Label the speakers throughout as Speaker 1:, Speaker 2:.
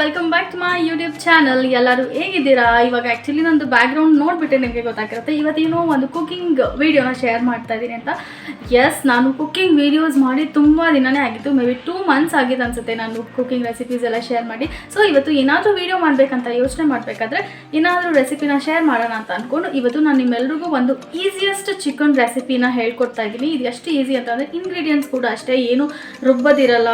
Speaker 1: Welcome back to my YouTube channel. ಎಲ್ಲರೂ ಹೇಗಿದ್ದೀರಾ? ಇವಾಗ ಆ್ಯಕ್ಚುಲಿ ನಂದು ಬ್ಯಾಕ್ಗ್ರೌಂಡ್ ನೋಡಿಬಿಟ್ಟೆ ನಿಮಗೆ ಗೊತ್ತಾಗಿರುತ್ತೆ. ಇವತ್ತೇನೋ ಒಂದು ಕುಕಿಂಗ್ ವೀಡಿಯೋನ ಶೇರ್ ಮಾಡ್ತಾ ಇದ್ದೀನಿ ಅಂತ. ಎಸ್, ನಾನು ಕುಕಿಂಗ್ ವೀಡಿಯೋಸ್ ಮಾಡಿ ತುಂಬ ದಿನವೇ ಆಗಿತ್ತು. ಮೇ ಬಿ 2 months ಆಗಿದೆ ಅನಿಸುತ್ತೆ ನಾನು ಕುಕಿಂಗ್ ರೆಸಿಪೀಸ್ ಎಲ್ಲ ಶೇರ್ ಮಾಡಿ. ಸೊ ಇವತ್ತು ಏನಾದರೂ ವೀಡಿಯೋ ಮಾಡಬೇಕಂತ ಯೋಚನೆ ಮಾಡಬೇಕಾದ್ರೆ ಏನಾದರೂ ರೆಸಿಪಿನ ಶೇರ್ ಮಾಡೋಣ ಅಂತ ಅಂದ್ಕೊಂಡು ಇವತ್ತು ನಾನು ನಿಮ್ಮೆಲ್ರಿಗೂ ಒಂದು ಈಸಿಯೆಸ್ಟ್ ಚಿಕನ್ ರೆಸಿಪಿನ ಹೇಳ್ಕೊಡ್ತಾ ಇದ್ದೀನಿ. ಇದು ಎಷ್ಟು ಈಸಿ ಅಂತಂದರೆ ಇಂಗ್ರೀಡಿಯೆಂಟ್ಸ್ ಕೂಡ ಅಷ್ಟೇ, ಏನು ರುಬ್ಬದಿರಲ್ಲ,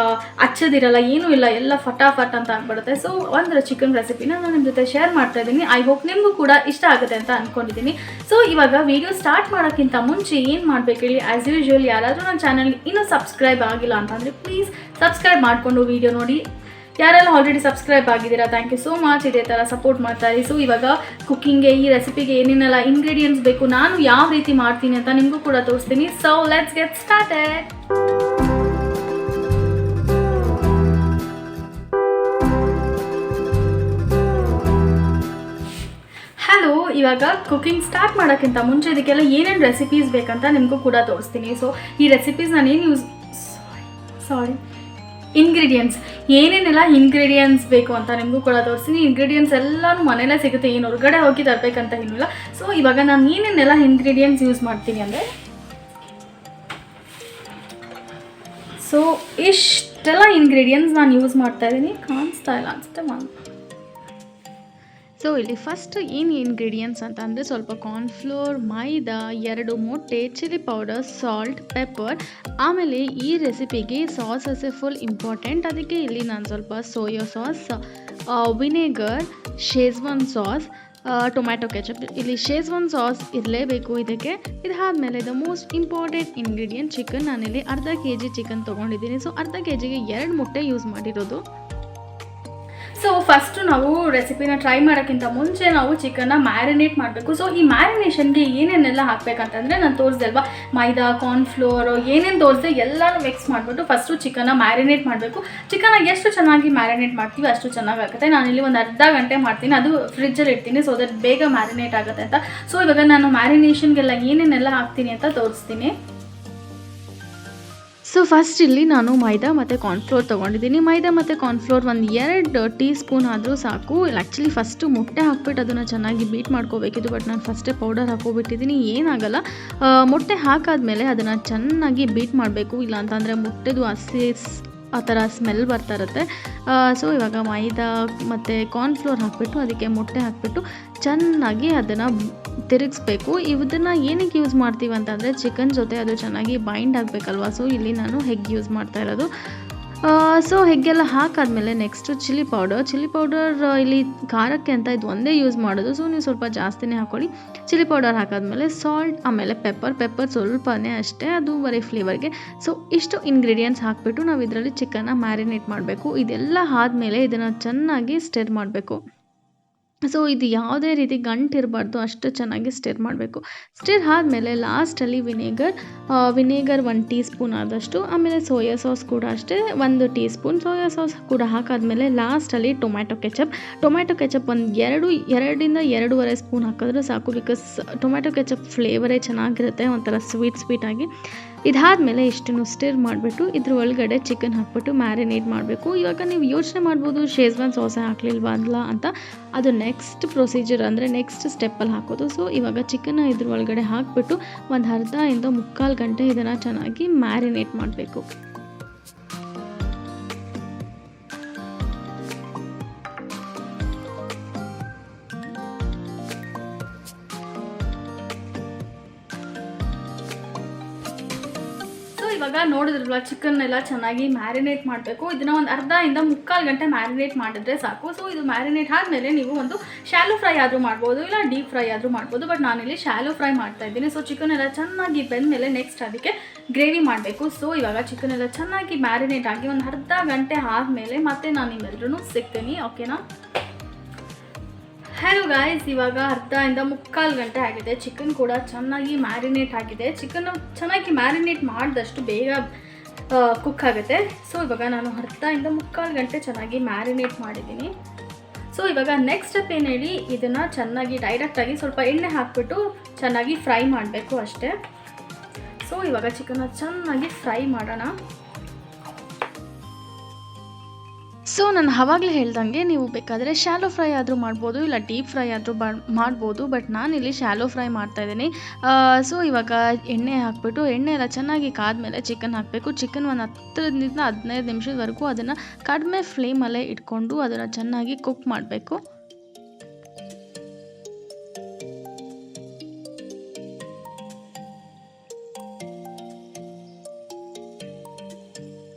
Speaker 1: ಹಚ್ಚದಿರಲ್ಲ, ಏನೂ ಇಲ್ಲ, ಎಲ್ಲ ಫಟಾಫಟ್ ಅಂತ ಆಗ್ಬಿಡುತ್ತೆ. ಸೊ ಒಂದು ಚಿಕನ್ ರೆಸಿಪಿನ ನಾನು ನಿಮ್ಮ ಜೊತೆ ಶೇರ್ ಮಾಡ್ತಾ ಇದ್ದೀನಿ. ಐ ಹೋಪ್ ನಿಮಗೂ ಕೂಡ ಇಷ್ಟ ಆಗುತ್ತೆ ಅಂತ ಅಂದ್ಕೊಂಡಿದ್ದೀನಿ. ಸೊ ಇವಾಗ ವಿಡಿಯೋ ಸ್ಟಾರ್ಟ್ ಮಾಡೋಕ್ಕಿಂತ ಮುಂಚೆ ಏನು ಮಾಡಬೇಕು ಹೇಳಿ, ಆ್ಯಸ್ ಯೂಶುವಲ್ ಯಾರಾದರೂ ನನ್ನ ಚಾನಲ್ಗೆ ಇನ್ನೂ ಸಬ್ಸ್ಕ್ರೈಬ್ ಆಗಿಲ್ಲ ಅಂತಂದರೆ ಪ್ಲೀಸ್ ಸಬ್ಸ್ಕ್ರೈಬ್ ಮಾಡಿಕೊಂಡು ವಿಡಿಯೋ ನೋಡಿ. ಯಾರೆಲ್ಲ ಆಲ್ರೆಡಿ ಸಬ್ಸ್ಕ್ರೈಬ್ ಆಗಿದ್ದೀರಾ, ಥ್ಯಾಂಕ್ ಯು ಸೋ ಮಚ್. ಇದೇ ಥರ ಸಪೋರ್ಟ್ ಮಾಡ್ತಾರೆ. ಸೊ ಇವಾಗ ಕುಕ್ಕಿಂಗ್ಗೆ ಈ ರೆಸಿಪಿಗೆ ಏನೇನೆಲ್ಲ ಇಂಗ್ರೀಡಿಯೆಂಟ್ಸ್ ಬೇಕು, ನಾನು ಯಾವ ರೀತಿ ಮಾಡ್ತೀನಿ ಅಂತ ನಿಮಗೂ ಕೂಡ ತೋರಿಸ್ತೀನಿ. So let's get started. Hello, ಇವಾಗ ಕುಕಿಂಗ್ ಸ್ಟಾರ್ಟ್ ಮಾಡೋಕ್ಕಿಂತ ಮುಂಚೆ ಇದಕ್ಕೆಲ್ಲ ಏನೇನು ರೆಸಿಪೀಸ್ ಬೇಕಂತ ನಿಮಗೂ ಕೂಡ ತೋರಿಸ್ತೀನಿ. ಸೊ ಈ ರೆಸಿಪೀಸ್ ನಾನು ಏನು ಇಂಗ್ರೀಡಿಯೆಂಟ್ಸ್ ಏನೇನೆಲ್ಲ ಇಂಗ್ರೀಡಿಯೆಂಟ್ಸ್ ಬೇಕು ಅಂತ ನಿಮಗೂ ಕೂಡ ತೋರಿಸ್ತೀನಿ. ಇಂಗ್ರೀಡಿಯೆಂಟ್ಸ್ ಎಲ್ಲನೂ ಮನೆಯಲ್ಲೇ ಸಿಗುತ್ತೆ, ಏನು ಹೊರಗಡೆ ಹೋಗಿ ತರಬೇಕಂತ ಏನಿಲ್ಲ. ಸೊ ಇವಾಗ ನಾನು ಏನೇನೆಲ್ಲ ಇಂಗ್ರೀಡಿಯೆಂಟ್ಸ್ ಯೂಸ್ ಮಾಡ್ತೀನಿ ಅಂದರೆ, ಸೊ ಇಷ್ಟೆಲ್ಲ ಇಂಗ್ರೀಡಿಯೆಂಟ್ಸ್ ನಾನು ಯೂಸ್ ಮಾಡ್ತಾ ಇದ್ದೀನಿ. ಕಾಣಿಸ್ತಾ ಇಲ್ಲ ಅನಿಸುತ್ತೆ ಒಂದು. ಸೊ ಇಲ್ಲಿ ಫಸ್ಟ್ ಏನು ಇಂಗ್ರೀಡಿಯೆಂಟ್ಸ್ ಅಂತ ಅಂದರೆ ಸ್ವಲ್ಪ ಕಾರ್ನ್ಫ್ಲೋರ್, ಮೈದಾ, 2 ಮೊಟ್ಟೆ, ಚಿಲ್ಲಿ ಪೌಡರ್, ಸಾಲ್ಟ್, ಪೆಪ್ಪರ್. ಆಮೇಲೆ ಈ ರೆಸಿಪಿಗೆ ಸಾಸಸ್ ಫುಲ್ ಇಂಪಾರ್ಟೆಂಟ್. ಅದಕ್ಕೆ ಇಲ್ಲಿ ನಾನು ಸ್ವಲ್ಪ soya sauce, vinegar, Schezwan sauce, tomato ketchup. ಇಲ್ಲಿ ಶೇಜ್ವಾನ್ ಸಾಸ್ ಇರಲೇಬೇಕು ಇದಕ್ಕೆ. ಇದಾದಮೇಲೆ the most important ingredient chicken. ನಾನಿಲ್ಲಿ ಅರ್ಧ kg ಚಿಕನ್ ತೊಗೊಂಡಿದ್ದೀನಿ. ಸೊ ಅರ್ಧ kgಗೆ 2 ಮೊಟ್ಟೆ ಯೂಸ್ ಮಾಡಿರೋದು. ಸೊ ಫಸ್ಟು ನಾವು ರೆಸಿಪಿನ ಟ್ರೈ ಮಾಡೋಕ್ಕಿಂತ ಮುಂಚೆ ನಾವು ಚಿಕನ್ನ ಮ್ಯಾರಿನೇಟ್ ಮಾಡಬೇಕು. ಸೊ ಈ ಮ್ಯಾರಿನೇಷನ್ಗೆ ಏನೇನೆಲ್ಲ ಹಾಕಬೇಕಂತಂದರೆ, ನಾನು ತೋರಿಸ್ದೆ ಅಲ್ವಾ, ಮೈದಾ, ಕಾರ್ನ್ಫ್ಲೋರು ಏನೇನು ತೋರಿಸ್ದೆ ಎಲ್ಲನೂ ಮಿಕ್ಸ್ ಮಾಡಿಬಿಟ್ಟು ಫಸ್ಟು ಚಿಕನ್ನ ಮ್ಯಾರಿನೇಟ್ ಮಾಡಬೇಕು. ಚಿಕನ್ನ ಎಷ್ಟು ಚೆನ್ನಾಗಿ ಮ್ಯಾರಿನೇಟ್ ಮಾಡ್ತೀವಿ ಅಷ್ಟು ಚೆನ್ನಾಗಾಗುತ್ತೆ. ನಾನಿಲ್ಲಿ ಒಂದು ಅರ್ಧ ಗಂಟೆ ಮಾಡ್ತೀನಿ, ಅದು ಫ್ರಿಜ್ಜಲ್ಲಿ ಇಡ್ತೀನಿ ಸೊ ದಟ್ ಬೇಗ ಮ್ಯಾರಿನೇಟ್ ಆಗುತ್ತೆ ಅಂತ. ಸೊ ಇವಾಗ ನಾನು ಮ್ಯಾರಿನೇಷನ್ಗೆಲ್ಲ ಏನೇನೆಲ್ಲ ಹಾಕ್ತೀನಿ ಅಂತ ತೋರಿಸ್ತೀನಿ. ಸೊ ಫಸ್ಟ್ ಇಲ್ಲಿ ನಾನು ಮೈದಾ ಮತ್ತು ಕಾರ್ನ್ಫ್ಲೋರ್ ತೊಗೊಂಡಿದ್ದೀನಿ. ಮೈದಾ ಮತ್ತು ಕಾರ್ನ್ಫ್ಲೋರ್ ಒಂದು 2 ಟೀ ಸ್ಪೂನ್ ಆದರೂ ಸಾಕು. ಆ್ಯಕ್ಚುಲಿ ಫಸ್ಟು ಮೊಟ್ಟೆ ಹಾಕ್ಬಿಟ್ಟು ಅದನ್ನು ಚೆನ್ನಾಗಿ ಬೀಟ್ ಮಾಡ್ಕೋಬೇಕಿತ್ತು, ಬಟ್ ನಾನು ಫಸ್ಟೇ ಪೌಡರ್ ಹಾಕೋಬಿಟ್ಟಿದ್ದೀನಿ. ಏನಾಗಲ್ಲ, ಮೊಟ್ಟೆ ಹಾಕಾದ್ಮೇಲೆ ಅದನ್ನು ಚೆನ್ನಾಗಿ ಬೀಟ್ ಮಾಡಬೇಕು, ಇಲ್ಲ ಅಂತಂದರೆ ಮೊಟ್ಟೆದು ಹಸಿ ಆ ಥರ ಸ್ಮೆಲ್ ಬರ್ತಾ ಇರುತ್ತೆ. ಸೊ ಇವಾಗ ಮೈದಾ ಮತ್ತು ಕಾರ್ನ್ಫ್ಲೋರ್ ಹಾಕಿಬಿಟ್ಟು ಅದಕ್ಕೆ ಮೊಟ್ಟೆ ಹಾಕಿಬಿಟ್ಟು ಚೆನ್ನಾಗಿ ಅದನ್ನು ತಿರುಗಿಸ್ಬೇಕು. ಇದನ್ನು ಏನಕ್ಕೆ ಯೂಸ್ ಮಾಡ್ತೀವಿ ಅಂತಂದರೆ ಚಿಕನ್ ಜೊತೆ ಅದು ಚೆನ್ನಾಗಿ ಬೈಂಡ್ ಆಗಬೇಕಲ್ವ. ಸೊ ಇಲ್ಲಿ ನಾನು ಹೆಗ್ ಯೂಸ್ ಮಾಡ್ತಾ ಇರೋದು. ಸೊ ಹೆಗ್ಗೆಲ್ಲ ಹಾಕಾದ್ಮೇಲೆ ನೆಕ್ಸ್ಟು ಚಿಲ್ಲಿ ಪೌಡರ್ ಇಲ್ಲಿ ಖಾರಕ್ಕೆ ಅಂತ ಇದು ಒಂದೇ ಯೂಸ್ ಮಾಡೋದು. ಸೊ ನೀವು ಸ್ವಲ್ಪ ಜಾಸ್ತಿನೇ ಹಾಕ್ಕೊಳ್ಳಿ. ಚಿಲ್ಲಿ ಪೌಡರ್ ಹಾಕಾದ್ಮೇಲೆ ಸಾಲ್ಟ್, ಆಮೇಲೆ ಪೆಪ್ಪರ್ ಸ್ವಲ್ಪನೇ ಅಷ್ಟೇ, ಅದು ಬರೀ ಫ್ಲೇವರ್ಗೆ. ಸೊ ಇಷ್ಟು ಇಂಗ್ರೀಡಿಯೆಂಟ್ಸ್ ಹಾಕಿಬಿಟ್ಟು ನಾವು ಇದರಲ್ಲಿ ಚಿಕನ್ನ ಮ್ಯಾರಿನೇಟ್ ಮಾಡಬೇಕು. ಇದೆಲ್ಲ ಆದಮೇಲೆ ಇದನ್ನು ಚೆನ್ನಾಗಿ ಸ್ಟಿರ್ ಮಾಡಬೇಕು. ಸೊ ಇದು ಯಾವುದೇ ರೀತಿ ಗಂಟಿರಬಾರ್ದು, ಅಷ್ಟು ಚೆನ್ನಾಗಿ ಸ್ಟಿರ್ ಮಾಡಬೇಕು. ಸ್ಟಿರ್ ಆದಮೇಲೆ ಲಾಸ್ಟಲ್ಲಿ ವಿನೇಗರ್ 1 ಟೀ ಸ್ಪೂನ್ ಆದಷ್ಟು, ಆಮೇಲೆ ಸೋಯಾ ಸಾಸ್ ಕೂಡ ಅಷ್ಟೇ 1 ಟೀ ಸ್ಪೂನ್. ಸೋಯಾ ಸಾಸ್ ಕೂಡ ಹಾಕಾದ್ಮೇಲೆ ಲಾಸ್ಟಲ್ಲಿ ಟೊಮ್ಯಾಟೊ ಕೆಚಪ್ ಒಂದು 2ರಿಂದ 2.5 ಸ್ಪೂನ್ ಹಾಕಿದ್ರೆ ಸಾಕು. ಬಿಕಾಸ್ ಟೊಮ್ಯಾಟೊ ಕೆಚಪ್ ಫ್ಲೇವರೇ ಚೆನ್ನಾಗಿರುತ್ತೆ, ಒಂಥರ ಸ್ವೀಟ್ ಆಗಿ. ಇದಾದಮೇಲೆ ಇಷ್ಟನ್ನು ಸ್ಟಿರ್ ಮಾಡಿಬಿಟ್ಟು ಇದ್ರ ಒಳಗಡೆ ಚಿಕನ್ ಹಾಕ್ಬಿಟ್ಟು ಮ್ಯಾರಿನೇಟ್ ಮಾಡಬೇಕು. ಇವಾಗ ನೀವು ಯೋಚನೆ ಮಾಡ್ಬೋದು ಶೇಜ್ವಾನ್ ಸಾಸೇ ಹಾಕಲಿಲ್ವಲ್ಲ ಅಂತ. ಅದು ನೆಕ್ಸ್ಟ್ ಪ್ರೊಸೀಜರ್, ಅಂದರೆ ನೆಕ್ಸ್ಟ್ ಸ್ಟೆಪ್ಪಲ್ಲಿ ಹಾಕೋದು. ಸೊ ಇವಾಗ ಚಿಕನ್ನ ಇದ್ರ ಒಳಗಡೆ ಹಾಕಿಬಿಟ್ಟು ಒಂದು ಅರ್ಧದಿಂದ 3/4 ಗಂಟೆ ಇದನ್ನು ಚೆನ್ನಾಗಿ ಮ್ಯಾರಿನೇಟ್ ಮಾಡಬೇಕು. ಇವಾಗ ನೋಡಿದ್ರಲ್ವ, ಚಿಕನ್ ಎಲ್ಲ ಚೆನ್ನಾಗಿ ಮ್ಯಾರಿನೇಟ್ ಮಾಡಬೇಕು. ಇದನ್ನು ಒಂದು ಅರ್ಧದಿಂದ 3/4 ಗಂಟೆ ಮ್ಯಾರಿನೇಟ್ ಮಾಡಿದ್ರೆ ಸಾಕು. ಸೊ ಇದು ಮ್ಯಾರಿನೇಟ್ ಆದಮೇಲೆ ನೀವು ಒಂದು ಶಾಲೋ ಫ್ರೈ ಆದರೂ ಮಾಡ್ಬೋದು, ಇಲ್ಲ ಡೀಪ್ ಫ್ರೈ ಆದರೂ ಮಾಡ್ಬೋದು. ಬಟ್ ನಾನಿಲ್ಲಿ ಶಾಲೋ ಫ್ರೈ ಮಾಡ್ತಾ ಇದ್ದೀನಿ. ಸೊ ಚಿಕನ್ ಎಲ್ಲ ಚೆನ್ನಾಗಿ ಬೆಂದಮೇಲೆ ನೆಕ್ಸ್ಟ್ ಅದಕ್ಕೆ ಗ್ರೇವಿ ಮಾಡಬೇಕು. ಸೊ ಇವಾಗ ಚಿಕನ್ ಎಲ್ಲ ಚೆನ್ನಾಗಿ ಮ್ಯಾರಿನೇಟ್ ಆಗಿ ಒಂದು ಅರ್ಧ ಗಂಟೆ ಆದಮೇಲೆ ಮತ್ತೆ ನಾನು ನಿಮ್ಮೆಲ್ಲರೂ ಸಿಗ್ತೀನಿ, ಓಕೆನಾ? ಹಲೋ ಗಾಯ್ಸ್, ಇವಾಗ ಅರ್ಧದಿಂದ 3/4 ಗಂಟೆ ಆಗಿದೆ. ಚಿಕನ್ ಕೂಡ ಚೆನ್ನಾಗಿ ಮ್ಯಾರಿನೇಟ್ ಆಗಿದೆ. ಚಿಕನ್ ಚೆನ್ನಾಗಿ ಮ್ಯಾರಿನೇಟ್ ಮಾಡಿದಷ್ಟು ಬೇಗ ಕುಕ್ ಆಗುತ್ತೆ. ಸೊ ಇವಾಗ ನಾನು ಅರ್ಧದಿಂದ 3/4 ಗಂಟೆ ಚೆನ್ನಾಗಿ ಮ್ಯಾರಿನೇಟ್ ಮಾಡಿದ್ದೀನಿ. ಸೊ ಇವಾಗ ನೆಕ್ಸ್ಟ್ ಸ್ಟೆಪ್ ಏನು ಹೇಳಿ, ಇದನ್ನು ಚೆನ್ನಾಗಿ ಡೈರೆಕ್ಟಾಗಿ ಸ್ವಲ್ಪ ಎಣ್ಣೆ ಹಾಕಿಬಿಟ್ಟು ಚೆನ್ನಾಗಿ ಫ್ರೈ ಮಾಡಬೇಕು ಅಷ್ಟೇ. ಸೊ ಇವಾಗ ಚಿಕನ್ನ ಚೆನ್ನಾಗಿ ಫ್ರೈ ಮಾಡೋಣ. ಸೊ ನಾನು ಆವಾಗಲೇ ಹೇಳ್ದಂಗೆ ನೀವು ಬೇಕಾದರೆ ಶಾಲೋ ಫ್ರೈ ಆದರೂ ಮಾಡ್ಬೋದು, ಇಲ್ಲ ಡೀಪ್ ಫ್ರೈ ಆದರೂ ಮಾಡ್ಬೋದು. ಬಟ್ ನಾನಿಲ್ಲಿ ಶಾಲೋ ಫ್ರೈ ಮಾಡ್ತಾಯಿದ್ದೀನಿ. ಸೊ ಇವಾಗ ಎಣ್ಣೆ ಹಾಕ್ಬಿಟ್ಟು ಎಣ್ಣೆ ಎಲ್ಲ ಚೆನ್ನಾಗಿ ಕಾದ್ಮೇಲೆ ಚಿಕನ್ ಹಾಕಬೇಕು. ಚಿಕನ್ ಒಂದು 10ರಿಂದ 15 ನಿಮಿಷದವರೆಗೂ ಅದನ್ನು ಕಡಿಮೆ ಫ್ಲೇಮಲ್ಲೇ ಇಟ್ಕೊಂಡು ಅದನ್ನು ಚೆನ್ನಾಗಿ ಕುಕ್ ಮಾಡಬೇಕು.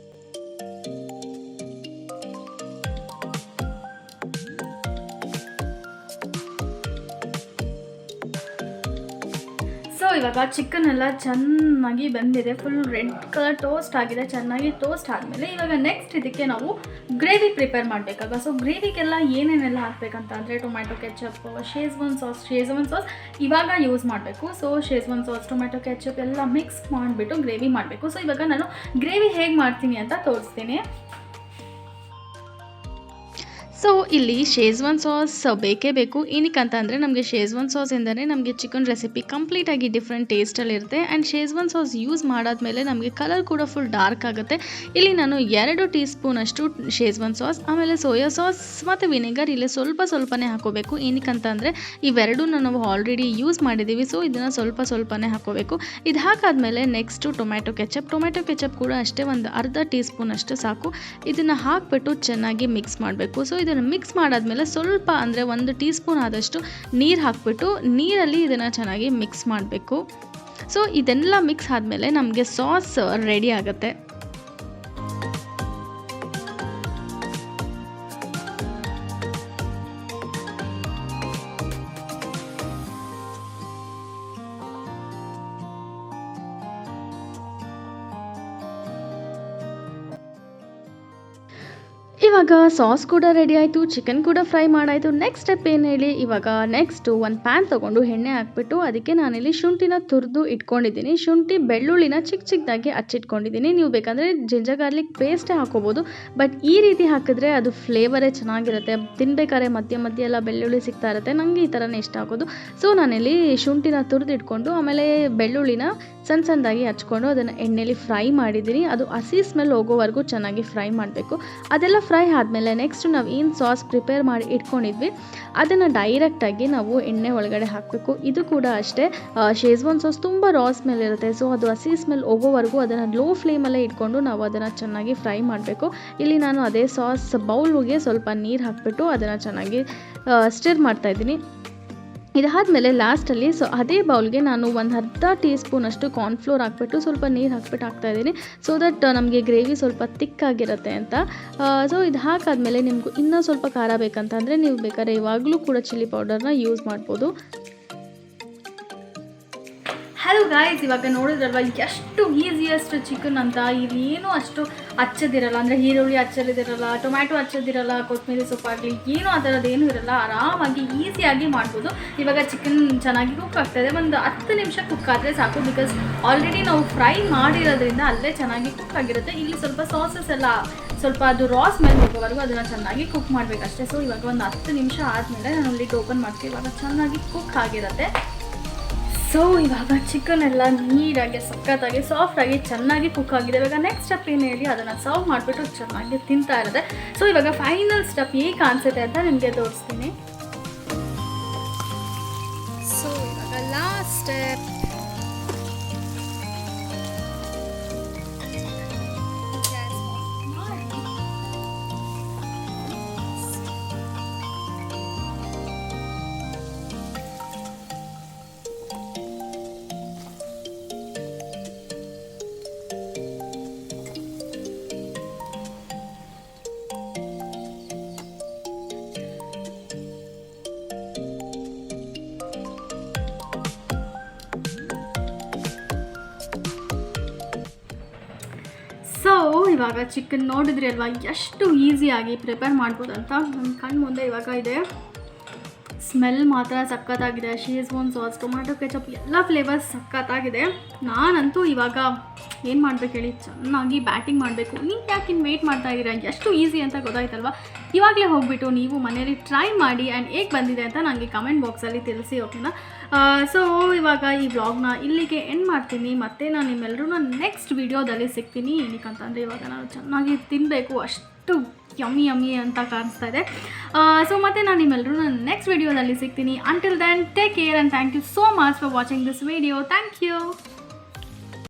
Speaker 1: ಸೊ ಇವಾಗ ಚಿಕನ್ ಎಲ್ಲ ಚೆನ್ನಾಗಿ ಬಂದಿದೆ, ಫುಲ್ ರೆಡ್ ಕಲರ್ ಟೋಸ್ಟ್ ಆಗಿದೆ. ಚೆನ್ನಾಗಿ ಟೋಸ್ಟ್ ಆದಮೇಲೆ ಇವಾಗ ನೆಕ್ಸ್ಟ್ ಇದಕ್ಕೆ ನಾವು ಗ್ರೇವಿ ಪ್ರಿಪೇರ್ ಮಾಡಬೇಕಲ್ವ. ಸೊ ಗ್ರೇವಿಗೆಲ್ಲ ಏನೇನೆಲ್ಲ ಹಾಕಬೇಕಂತ ಅಂದರೆ ಟೊಮ್ಯಾಟೊ ಕೆಚಪ್, ಶೇಜ್ವಾನ್ ಸಾಸ್ ಇವಾಗ ಯೂಸ್ ಮಾಡಬೇಕು. So Schezwan sauce, tomato ketchup ಎಲ್ಲ ಮಿಕ್ಸ್ ಮಾಡಿಬಿಟ್ಟು ಗ್ರೇವಿ ಮಾಡಬೇಕು. ಸೊ ಇವಾಗ ನಾನು ಗ್ರೇವಿ ಹೇಗೆ ಮಾಡ್ತೀನಿ ಅಂತ ತೋರಿಸ್ತೀನಿ. ಸೊ ಇಲ್ಲಿ ಶೇಜ್ವಾನ್ ಸಾಸ್ ಬೇಕೇ ಬೇಕು. ಏನಕ್ಕೆ ಅಂತ ಅಂದರೆ ನಮಗೆ ಶೇಜ್ವಾನ್ ಸಾಸ್ ಎಂದರೆ ನಮಗೆ ಚಿಕನ್ ರೆಸಿಪಿ ಕಂಪ್ಲೀಟಾಗಿ ಡಿಫ್ರೆಂಟ್ ಟೇಸ್ಟಲ್ಲಿರುತ್ತೆ. ಆ್ಯಂಡ್ ಶೇಜ್ವಾನ್ ಸಾಸ್ ಯೂಸ್ ಮಾಡಾದ್ಮೇಲೆ ನಮಗೆ ಕಲರ್ ಕೂಡ ಫುಲ್ ಡಾರ್ಕ್ ಆಗುತ್ತೆ. ಇಲ್ಲಿ ನಾನು 2 ಟೀ ಸ್ಪೂನಷ್ಟು ಶೇಜ್ವಾನ್ ಸಾಸ್, ಆಮೇಲೆ ಸೋಯಾ ಸಾಸ್ ಮತ್ತು ವಿನೆಗರ್ ಇಲ್ಲಿ ಸ್ವಲ್ಪನೇ ಹಾಕೋಬೇಕು. ಏನಕ್ಕೆ ಅಂತ ಅಂದರೆ ಇವೆರಡೂ ನಾವು ಆಲ್ರೆಡಿ ಯೂಸ್ ಮಾಡಿದ್ದೀವಿ. ಸೊ ಇದನ್ನು ಸ್ವಲ್ಪನೇ ಹಾಕೋಬೇಕು. ಇದು ಹಾಕಾದ್ಮೇಲೆ ನೆಕ್ಸ್ಟು ಟೊಮ್ಯಾಟೊ ಕೆಚಪ್ ಕೂಡ ಅಷ್ಟೇ ಒಂದು ಅರ್ಧ ಟೀ ಸ್ಪೂನಷ್ಟು ಸಾಕು. ಇದನ್ನು ಹಾಕಿಬಿಟ್ಟು ಚೆನ್ನಾಗಿ ಮಿಕ್ಸ್ ಮಾಡಬೇಕು. ಸೊ ಇದನ್ನು ಮಿಕ್ಸ್ ಮಾಡಾದ್ಮೇಲೆ ಸ್ವಲ್ಪ ಅಂದರೆ 1 ಟೀ ಸ್ಪೂನ್ ಆದಷ್ಟು ನೀರು ಹಾಕ್ಬಿಟ್ಟು ನೀರಲ್ಲಿ ಇದನ್ನು ಚೆನ್ನಾಗಿ ಮಿಕ್ಸ್ ಮಾಡಬೇಕು. ಸೊ ಇದೆಲ್ಲ ಮಿಕ್ಸ್ ಆದಮೇಲೆ ನಮಗೆ ಸಾಸ್ ರೆಡಿ ಆಗುತ್ತೆ. ಇವಾಗ ಸಾಸ್ ಕೂಡ ರೆಡಿ ಆಯಿತು, ಚಿಕನ್ ಕೂಡ ಫ್ರೈ ಮಾಡಾಯಿತು. ನೆಕ್ಸ್ಟ್ ಸ್ಟೆಪ್ ಏನು ಹೇಳಿ, ಇವಾಗ ನೆಕ್ಸ್ಟು ಒಂದು ಪ್ಯಾನ್ ತೊಗೊಂಡು ಎಣ್ಣೆ ಹಾಕ್ಬಿಟ್ಟು ಅದಕ್ಕೆ ನಾನಿಲ್ಲಿ ಶುಂಠಿನ ತುರಿದು ಇಟ್ಕೊಂಡಿದ್ದೀನಿ. ಶುಂಠಿ ಬೆಳ್ಳುಳ್ಳಿನ ಚಿಕ್ಕದಾಗಿ ಹಚ್ಚಿಟ್ಕೊಂಡಿದ್ದೀನಿ. ನೀವು ಬೇಕಂದರೆ ಜಿಂಜರ್ ಗಾರ್ಲಿಕ್ ಪೇಸ್ಟೇ ಹಾಕೋಬೋದು. ಬಟ್ ಈ ರೀತಿ ಹಾಕಿದ್ರೆ ಅದು ಫ್ಲೇವರೇ ಚೆನ್ನಾಗಿರುತ್ತೆ. ತಿನ್ಬೇಕಾದ್ರೆ ಮಧ್ಯೆ ಎಲ್ಲ ಬೆಳ್ಳುಳ್ಳಿ ಸಿಗ್ತಾ ಇರುತ್ತೆ. ನನಗೆ ಈ ಥರನೇ ಇಷ್ಟ ಆಗೋದು. ಸೊ ನಾನಿಲ್ಲಿ ಶುಂಠಿನ ತುರಿದು ಇಟ್ಕೊಂಡು ಆಮೇಲೆ ಬೆಳ್ಳುಳ್ಳಿನ ಸಣ್ಣದಾಗಿ ಹಚ್ಕೊಂಡು ಅದನ್ನು ಎಣ್ಣೆಲಿ ಫ್ರೈ ಮಾಡಿದ್ದೀನಿ. ಅದು ಹಸಿ ಸ್ಮೆಲ್ ಹೋಗೋವರೆಗೂ ಚೆನ್ನಾಗಿ ಫ್ರೈ ಮಾಡಬೇಕು. ಅದೆಲ್ಲ ಫ್ರೈ ಆದಮೇಲೆ ನೆಕ್ಸ್ಟ್ ನಾವು ಏನು ಸಾಸ್ ಪ್ರಿಪೇರ್ ಮಾಡಿ ಇಟ್ಕೊಂಡಿದ್ವಿ ಅದನ್ನು ಡೈರೆಕ್ಟಾಗಿ ನಾವು ಎಣ್ಣೆ ಒಳಗಡೆ ಹಾಕಬೇಕು. ಇದು ಕೂಡ ಅಷ್ಟೇ, ಶೇಜ್ವಾನ್ ಸಾಸ್ ತುಂಬ ರಾ ಸ್ಮೆಲ್ ಇರುತ್ತೆ. ಸೊ ಅದು ಹಸಿ ಸ್ಮೆಲ್ ಹೋಗೋವರೆಗೂ ಅದನ್ನು ಲೋ ಫ್ಲೇಮಲ್ಲೇ ಇಟ್ಕೊಂಡು ನಾವು ಅದನ್ನು ಚೆನ್ನಾಗಿ ಫ್ರೈ ಮಾಡಬೇಕು. ಇಲ್ಲಿ ನಾನು ಅದೇ ಸಾಸ್ ಬೌಲ್ಗೆ ಸ್ವಲ್ಪ ನೀರು ಹಾಕಿಬಿಟ್ಟು ಅದನ್ನು ಚೆನ್ನಾಗಿ ಸ್ಟಿರ್ ಮಾಡ್ತಾಯಿದ್ದೀನಿ. ಇದಾದಮೇಲೆ ಲಾಸ್ಟಲ್ಲಿ ಅದೇ ಬೌಲ್ಗೆ ನಾನು ಒಂದು ಅರ್ಧ ಟೀ ಸ್ಪೂನಷ್ಟು ಕಾರ್ನ್ಫ್ಲೋರ್ ಹಾಕ್ಬಿಟ್ಟು ಸ್ವಲ್ಪ ನೀರು ಹಾಕ್ಬಿಟ್ಟು ಹಾಕ್ತಾಯಿದ್ದೀನಿ. ಸೊ ದಟ್ ನಮಗೆ ಗ್ರೇವಿ ಸ್ವಲ್ಪ ತಿಕ್ಕಾಗಿರುತ್ತೆ ಅಂತ. ಸೊ ಇದು ಹಾಕಾದ್ಮೇಲೆ ನಿಮಗೂ ಇನ್ನೂ ಸ್ವಲ್ಪ ಖಾರ ಬೇಕಂತಂದರೆ ನೀವು ಬೇಕಾದ್ರೆ ಇವಾಗಲೂ ಕೂಡ ಚಿಲ್ಲಿ ಪೌಡರ್ನ ಯೂಸ್ ಮಾಡ್ಬೋದು. ಹಲೋ ಗಾಯ್ಸ್, ಇವಾಗ ನೋಡಿದ್ರಲ್ವ ಎಷ್ಟು ಈಸಿಯೆಸ್ಟ್ ಚಿಕನ್ ಅಂತ. ಇಲ್ಲಿ ಏನೂ ಅಷ್ಟು ಹಚ್ಚೋದಿರಲ್ಲ, ಅಂದರೆ ಈರುಳ್ಳಿ ಹಚ್ಚೋದಿರಲ್ಲ, ಟೊಮ್ಯಾಟೊ ಹಚ್ಚೋದಿರಲ್ಲ, ಕೊತ್ತಂಬರಿ ಸೊಪ್ಪಾಗಲಿ ಏನೂ ಆ ಥರದ್ದೇನೂ ಇರಲ್ಲ. ಆರಾಮಾಗಿ ಈಸಿಯಾಗಿ ಮಾಡ್ಬೋದು. ಇವಾಗ ಚಿಕನ್ ಚೆನ್ನಾಗಿ ಕುಕ್ ಆಗ್ತಾಯಿದೆ. ಒಂದು 10 ನಿಮಿಷ ಕುಕ್ ಆದರೆ ಸಾಕು. ಬಿಕಾಸ್ ಆಲ್ರೆಡಿ ನಾವು ಫ್ರೈ ಮಾಡಿರೋದ್ರಿಂದ ಅಲ್ಲೇ ಚೆನ್ನಾಗಿ ಕುಕ್ ಆಗಿರುತ್ತೆ. ಇಲ್ಲಿ ಸ್ವಲ್ಪ ಸಾಸಸ್ ಎಲ್ಲ ಸ್ವಲ್ಪ ಅದು ರಾ ಸ್ಮೆಲ್ ಹೋಗೋವರೆಗೂ ಅದನ್ನು ಚೆನ್ನಾಗಿ ಕುಕ್ ಮಾಡಬೇಕಷ್ಟೇ. ಸೊ ಇವಾಗ ಒಂದು 10 ನಿಮಿಷ ಆದಮೇಲೆ ನಾನು ಲಿಡ್ ಓಪನ್ ಮಾಡ್ತೀವಿ. ಇವಾಗ ಚೆನ್ನಾಗಿ ಕುಕ್ ಆಗಿರುತ್ತೆ. ಸೊ ಇವಾಗ ಚಿಕನ್ ಎಲ್ಲ ನೀರಾಗಿ ಸಖತ್ತಾಗಿ ಸಾಫ್ಟಾಗಿ ಚೆನ್ನಾಗಿ ಕುಕ್ ಆಗಿದೆ. ಇವಾಗ ನೆಕ್ಸ್ಟ್ ಸ್ಟೆಪ್ ಏನು ಹೇಳಿ ಅದನ್ನು ಸರ್ವ್ ಮಾಡಿಬಿಟ್ಟು ಚೆನ್ನಾಗಿ ತಿಂತಾ ಇರುತ್ತೆ. ಸೊ ಇವಾಗ ಫೈನಲ್ ಸ್ಟೆಪ್ ಹೇಗೆ ಕಾಣಿಸುತ್ತೆ ಅಂತ ನಿಮಗೆ ತೋರಿಸ್ತೀನಿ. ಸೊ ಇವಾಗ ಲಾಸ್ಟ್ ಸ್ಟೆಪ್ ಸೊ ಇವಾಗ ಚಿಕನ್ ನೋಡಿದ್ರಿ ಅಲ್ವಾ ಎಷ್ಟು ಈಸಿಯಾಗಿ ಪ್ರಿಪೇರ್ ಮಾಡ್ಬೋದು ಅಂತ. ನನ್ನ ಕಣ್ಣು ಮುಂದೆ ಇವಾಗ ಇದೆ. ಸ್ಮೆಲ್ ಮಾತ್ರ ಸಖತ್ತಾಗಿದೆ. ಶೇಜ್ವಾನ್ ಸಾಸ್, ಟೊಮ್ಯಾಟೊ ಕೆಚಪ್ ಎಲ್ಲ ಫ್ಲೇವರ್ಸ್ ಸಖತ್ತಾಗಿದೆ. ನಾನಂತೂ ಇವಾಗ ಏನು ಮಾಡಬೇಕು ಹೇಳಿ, ಚೆನ್ನಾಗಿ ಬ್ಯಾಟಿಂಗ್ ಮಾಡಬೇಕು. ನೀವು ಯಾಕೆ ಇನ್ನು ವೆಯ್ಟ್ ಮಾಡ್ತಾ ಇದ್ದೀರಾ? ಎಷ್ಟು ಈಸಿ ಅಂತ ಗೊತ್ತಾಯ್ತಲ್ವ. ಇವಾಗಲೇ ಹೋಗ್ಬಿಟ್ಟು ನೀವು ಮನೇಲಿ ಟ್ರೈ ಮಾಡಿ ಆ್ಯಂಡ್ ಹೇಗೆ ಬಂದಿದೆ ಅಂತ ನನಗೆ ಕಮೆಂಟ್ ಬಾಕ್ಸಲ್ಲಿ ತಿಳಿಸಿ, ಓಕೆನಾ? ಸೊ ಇವಾಗ ಈ ವ್ಲಾಗ್ನ ಇಲ್ಲಿಗೆ ಎಂಡ್ ಮಾಡ್ತೀನಿ. ಮತ್ತು ನಾನು ನಿಮ್ಮೆಲ್ಲರೂ ನೆಕ್ಸ್ಟ್ ವೀಡಿಯೋದಲ್ಲಿ ಸಿಗ್ತೀನಿ. ಏನಕ್ಕಂತಂದರೆ ಇವಾಗ ನಾನು ಚೆನ್ನಾಗಿ ತಿನ್ನಬೇಕು, ಅಷ್ಟು ಯಮ್ಮಿ ಯಮ್ಮಿ ಅಂತ ಕಾಣಿಸ್ತಾ ಇದೆ. ಸೊ ಮತ್ತು ನಾನು ನಿಮ್ಮೆಲ್ಲರೂ ನಾನು ನೆಕ್ಸ್ಟ್ ವೀಡಿಯೋದಲ್ಲಿ ಸಿಗ್ತೀನಿ. Until then take care and thank you so much for watching this video. Thank you.